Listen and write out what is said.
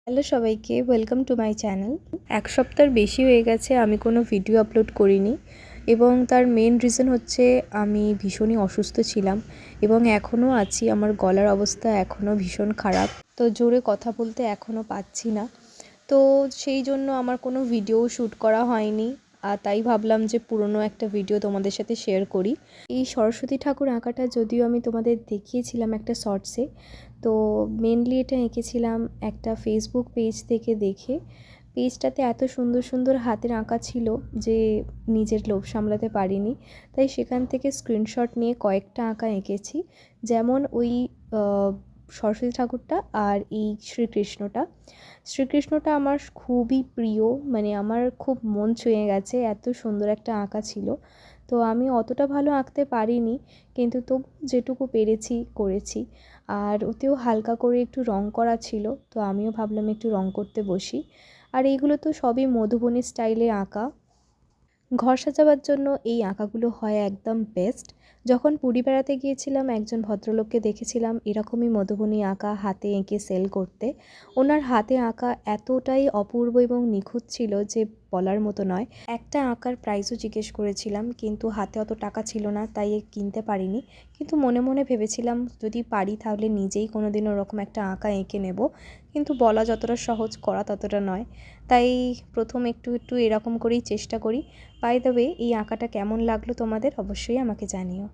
Hello সবাইকে, welcome to my channel. এক সপ্তাহের বেশি হয়ে গেছে আমি কোনো ভিডিও আপলোড করিনি এবং তার মেন রিজন হচ্ছে আমি ভীষণই অসুস্থ ছিলাম এবং এখনও আছি। আমার গলার অবস্থা এখনও ভীষণ খারাপ, তো জোরে কথা বলতে এখনও পাচ্ছি না। তো সেই জন্য আমার কোনো ভিডিও শ্যুট করা হয়নি, আর তাই ভাবলাম যে পুরনো একটা ভিডিও তোমাদের সাথে শেয়ার করি। এই সরস্বতী ঠাকুর আঁকাটা যদিও আমি তোমাদের দেখিয়েছিলাম একটা শর্টসে, তো মেনলি এটা এঁকেছিলাম একটা ফেসবুক পেজ থেকে দেখে। পেজটাতে এত সুন্দর সুন্দর হাতের আঁকা ছিল যে নিজের লোভ সামলাতে পারিনি, তাই সেখান থেকে স্ক্রিনশট নিয়ে কয়েকটা আঁকা এঁকেছি। যেমন ওই সরস্বতী ঠাকুরটা আর এই শ্রীকৃষ্ণটা আমার খুবই প্রিয়, মানে আমার খুব মন ছুঁয়ে গেছে, এত সুন্দর একটা আঁকা ছিল। তো আমি অতটা ভালো আঁকতে পারিনি, কিন্তু তবু যেটুকু পেরেছি করেছি। আর ওতেও হালকা করে একটু রং করা ছিল, তো আমিও ভাবলাম একটু রং করতে বসি। আর এইগুলো তো সবই মধুবনী স্টাইলে আঁকা। ঘর সাজাবার জন্য এই আঁকাগুলো হয় একদম বেস্ট। যখন পুরী বেড়াতে গিয়েছিলাম একজন ভদ্রলোককে দেখেছিলাম এরকমই মধুবনী আঁকা হাতে এঁকে সেল করতে। ওনার হাতে আঁকা এতটাই অপূর্ব এবং নিখুঁত ছিল যে বলার মতো নয়। একটা আঁকার প্রাইসও জিজ্ঞেস করেছিলাম, কিন্তু হাতে অত টাকা ছিল না, তাই কিনতে পারিনি। কিন্তু মনে মনে ভেবেছিলাম যদি পারি তাহলে নিজেই কোনো দিন ওরকম একটা আঁকা এঁকে নেব, কিন্তু বলা যতটা সহজ করা ততটা নয়। তাই প্রথম একটু একটু এরকম করেই চেষ্টা করি। বাই দ্য ওয়ে, এই আঁকাটা কেমন লাগলো তোমাদের অবশ্যই আমাকে জানিও।